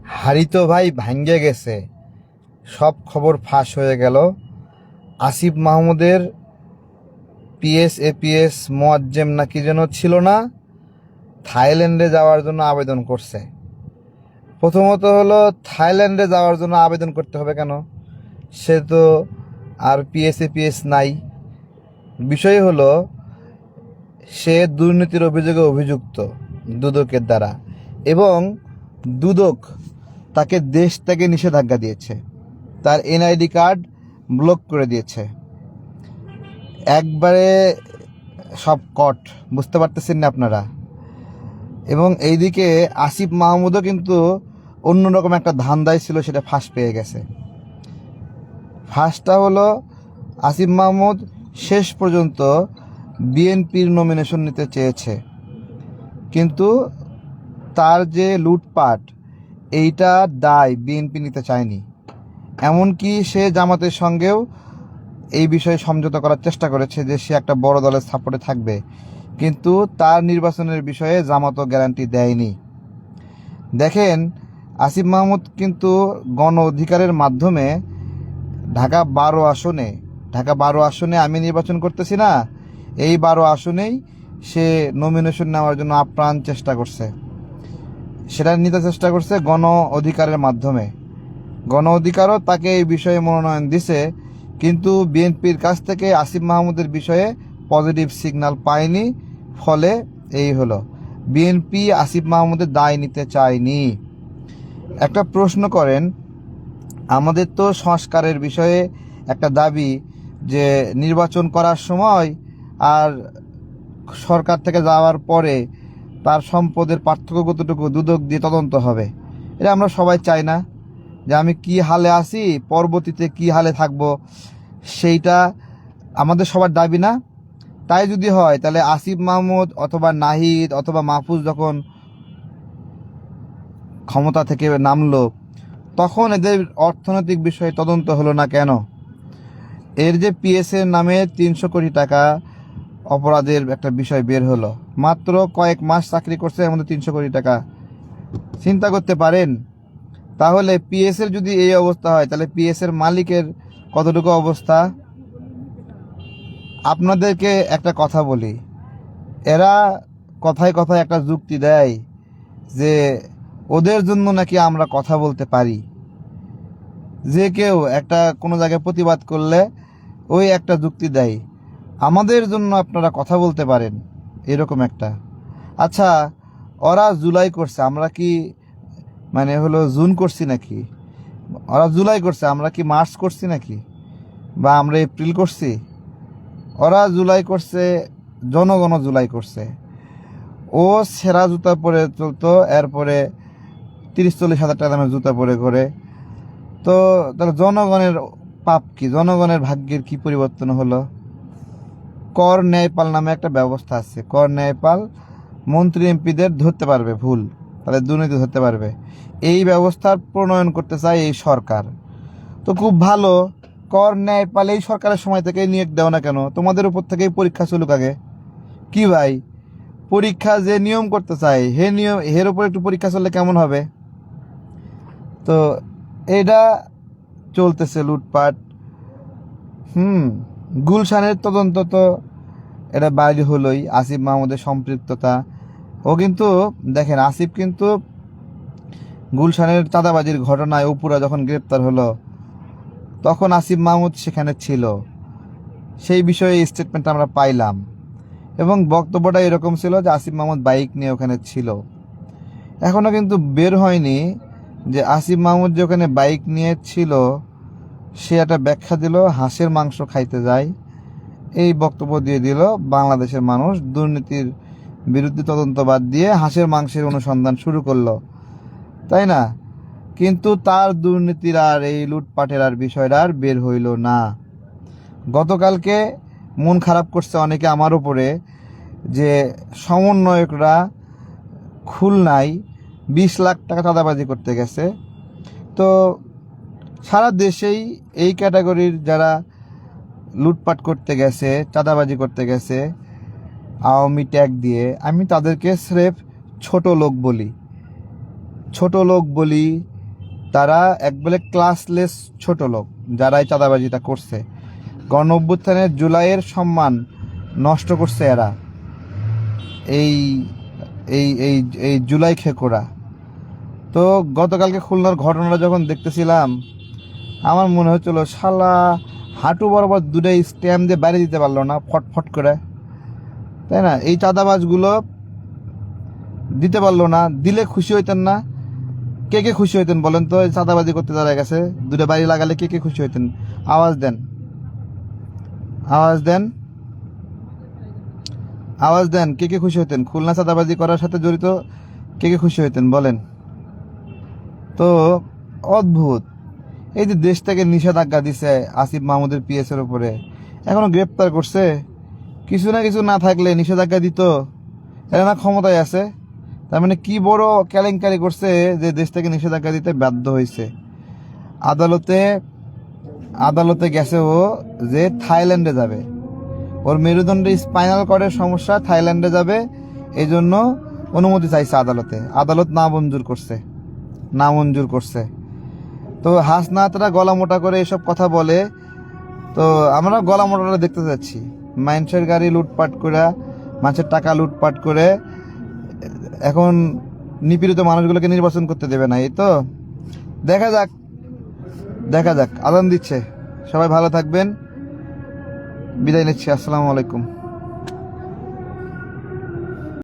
হাড়ি তো ভাই ভাঙ্গে গেছে, সব খবর ফাঁস হয়ে গেল। আসিফ মাহমুদের পিএস এপিএস মোয়াজ্জেম নাকি যেন ছিল না, থাইল্যান্ডে যাওয়ার জন্য আবেদন করছে। প্রথমত হলো, থাইল্যান্ডে যাওয়ার জন্য আবেদন করতে হবে কেন? সে তো আর পিএস এপিএস নাই। বিষয় হলো, সে দুর্নীতির অভিযোগে অভিযুক্ত দুদকের দ্বারা, এবং দুদক তাকে দেশ থেকে নিষেধাজ্ঞা দিয়েছে, তার এনআইডি কার্ড ব্লক করে দিয়েছে। একবারে সব কট, বুঝতে পারতেছেন না আপনারা? এবং এইদিকে আসিফ মাহমুদও কিন্তু অন্যরকম একটা ধান্দায় ছিল, সেটা ফাঁস পেয়ে গেছে। ফাঁসটা হলো, আসিফ মাহমুদ শেষ পর্যন্ত বিএনপির নমিনেশন নিতে চেয়েছে, কিন্তু তার যে লুটপাট, এইটা দায় বিএনপি নিতে চায়নি। এমনকি সে জামাতের সঙ্গেও এই বিষয়ে সমঝোতা করার চেষ্টা করেছে যে সে একটা বড় দলের সাপোর্টে থাকবে, কিন্তু তার নির্বাচনের বিষয়ে জামাতও গ্যারান্টি দেয়নি। দেখেন, আসিফ মাহমুদ কিন্তু গণ অধিকারের মাধ্যমে ঢাকা 12 আসনে আমি নির্বাচন করতেছি না, এই 12 আসনেই সে নমিনেশন নেওয়ার জন্য আপ্রাণ চেষ্টা করছে। সেটা নিতে চেষ্টা করছে গণ অধিকারের মাধ্যমে। গণ অধিকারও তাকে এই বিষয়ে মনোনয়ন দিছে, কিন্তু বিএনপির কাছ থেকে আসিফ মাহমুদের বিষয়ে পজিটিভ সিগন্যাল পায়নি। ফলে এই হলো, বিএনপি আসিফ মাহমুদের দায় নিতে চায়নি। একটা প্রশ্ন করেন, আমাদের তো সংস্কারের বিষয়ে একটা দাবি যে নির্বাচন করার সময় আর সরকার থেকে যাওয়ার পরে তার সম্পদের পার্থক্য কতটুকু দুদক দিয়ে তদন্ত হবে। এটা আমরা সবাই চাই না? যে আমি কি হালে আছি, পরবর্তীতে কি হালে থাকব, সেইটা আমাদের সবার দাবি না? তাই যদি হয়, তাহলে আসিফ মাহমুদ অথবা নাহিদ অথবা মাহফুজ যখন ক্ষমতা থেকে নামলো, তখন এদের অর্থনৈতিক বিষয়ে তদন্ত হলো না কেন? এর যে পিএসের নামে 300 কোটি টাকা অপরাধের একটা বিষয় বের হলো, মাত্র কয়েক মাস চাকরি করছে, এর মধ্যে 300 কোটি টাকা। চিন্তা করতে পারেন? তাহলে পিএসের যদি এই অবস্থা হয়, তাহলে পিএসের মালিকের কতটুকু অবস্থা? আপনাদেরকে একটা কথা বলি, এরা কথায় কথায় একটা যুক্তি দেয় যে ওদের জন্য নাকি আমরা কথা বলতে পারি। যে কেউ একটা কোনো জায়গায় প্রতিবাদ করলে ওই একটা যুক্তি দেয়, আমাদের জন্য আপনারা কথা বলতে পারেন, এরকম একটা। আচ্ছা, ওরা জুলাই করছে, আমরা কি মানে হলো জুন করছি নাকি? ওরা জুলাই করছে, আমরা কি মার্চ করছি নাকি? বা আমরা এপ্রিল করছি? ওরা জুলাই করছে, জনগণ জুলাই করছে। ও সেরা জুতা পরে চলতো, এরপরে 30-40 হাজার টাকা দামের জুতা পরে করে। তো তাহলে জনগণের পাপ কি, জনগণের ভাগ্যের কি পরিবর্তন হলো? কর ন্যায়পাল নামে একটা ব্যবস্থা আছে। কর ন্যায়পাল মন্ত্রী এমপিদের ধরতে পারবে ভুল, তাদের দুর্নীতি ধরতে পারবে। এই ব্যবস্থার প্রণয়ন করতে চায় এই সরকার। তো খুব ভালো, কর ন্যায়পাল এই সরকারের সময় থেকে নিয়োগ দেও না কেন? তোমাদের উপর থেকেই পরীক্ষা চলুক আগে। কি ভাই, পরীক্ষা যে নিয়ম করতে চায়, হে নিয়ম, এর উপর একটু পরীক্ষা চললে কেমন হবে? তো এটা চলতেছে লুটপাট। গুলশানের তদন্ত তো এটা বাইরে হলোই, আসিফ মাহমুদের সম্পৃক্ততা। ও কিন্তু দেখেন, আসিফ কিন্তু গুলশানের চাঁদাবাজির ঘটনায় অপুরা যখন গ্রেপ্তার হলো, তখন আসিফ মাহমুদ সেখানে ছিল। সেই বিষয়ে স্টেটমেন্ট আমরা পাইলাম, এবং বক্তব্যটা এরকম ছিল যে আসিফ মাহমুদ বাইক নিয়ে ওখানে ছিল। এখনও কিন্তু বের হয়নি যে আসিফ মাহমুদ যে ওখানে বাইক নিয়ে ছিল, সে একটা ব্যাখ্যা দিল হাঁসের মাংস খাইতে যায়, এই বক্তব্য দিয়ে দিল। বাংলাদেশের মানুষ দুর্নীতির বিরুদ্ধে তদন্ত বাদ দিয়ে হাঁসের মাংসের অনুসন্ধান শুরু করলো, তাই না? কিন্তু তার দুর্নীতির আর এই লুটপাটের আর বিষয়টা আর বের হইল না। গতকালকে মন খারাপ করছে অনেকে আমার উপরে, যে সমন্বয়করা খুলনায় 20 লাখ টাকা চাঁদাবাজি করতে গেছে। তো সারা দেশেই এই ক্যাটাগরির যারা লুটপাট করতে গেছে, চাঁদাবাজি করতে গেছে আওয়ামী ট্যাগ দিয়ে, আমি তাদেরকে স্রেফ ছোট লোক বলি। তারা একবারে ক্লাসলেস ছোট লোক, যারা এই চাঁদাবাজিটা করছে। গণ অভ্যুত্থানের জুলাইয়ের সম্মান নষ্ট করছে এরা, এই এই এই এই জুলাই খেকোরা। তো গতকালকে খুলনার ঘটনাটা যখন দেখতেছিলাম, আমার মনে হচ্ছিল শালা হাঁটু বরাবর দুটাই স্ট্যাম্প দিয়ে বাইরে দিতে পারলো না ফটফট করে, তাই না? এই চাঁদাবাজগুলো দিতে পারলো না, দিলে খুশি হইতেন না? কে কে খুশি হইতেন বলেন তো? এই চাঁদাবাজি করতে যারা গেছে দুটো বাড়ি লাগালে কে কে খুশি হইতেন? আওয়াজ দেন, আওয়াজ দেন, আওয়াজ দেন, কে কে খুশি হইতেন? খুলনা চাঁদাবাজি করার সাথে জড়িত কে কে খুশি হইতেন বলেন তো? অদ্ভুত। এই যে দেশ থেকে নিষেধাজ্ঞা দিছে আসিফ মাহমুদের পিএসের উপরে, এখনো গ্রেপ্তার করছে। কিছু না কিছু না থাকলে নিষেধাজ্ঞা দিত? এরা না ক্ষমতায় আছে, তার মানে কি বড় কেলেঙ্কারি করছে যে দেশ থেকে নিষেধাজ্ঞা দিতে বাধ্য হয়েছে। আদালতে আদালতে গেছে ও যে থাইল্যান্ডে যাবে, ওর মেরুদণ্ডে স্পাইনাল কর্ডের সমস্যা, থাইল্যান্ডে যাবে, এই জন্য অনুমতি চাইছে আদালতে। আদালত না মঞ্জুর করছে, না মঞ্জুর করছে। তো হাসনাতরা গলা মোটা করে এসব কথা বলে, তো আমরা গলা মোটাটা দেখতে যাচ্ছি। মানুষের গাড়ি লুটপাট করে, মানুষের টাকা লুটপাট করে এখন নিপীড়িত মানুষগুলোকে নির্বাচন করতে দেবে না। এই তো দেখা যাক, দেখা যাক। আদান দিচ্ছে। সবাই ভালো থাকবেন, বিদায় নিচ্ছি। আসসালামু আলাইকুম।